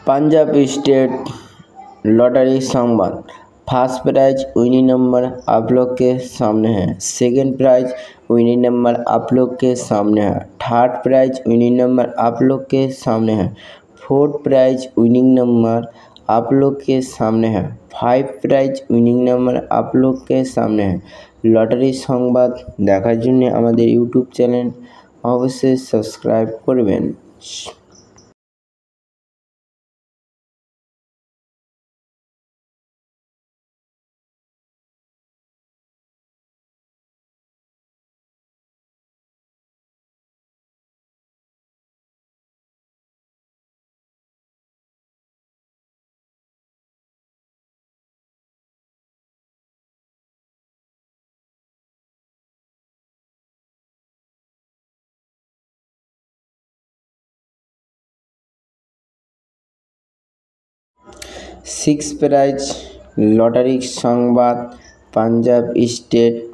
Punjab state lottery संवाद। First prize winning number आप लोग के सामने है। सेकंड प्राइज विनिंग नंबर आप लोग के सामने है। थर्ड प्राइज विनिंग नंबर आप लोग के सामने है। फोर्थ प्राइज विनिंग नंबर आप लोग के सामने है। 5 प्राइज विनिंग नंबर आप लोग के सामने है। लॉटरी संवाद देखार जन्य आमादेर यूट्यूब चैनल अवश्य सबस्क्राइब करबेन। 6 प्राइज लॉटरी संवाद पंजाब स्टेट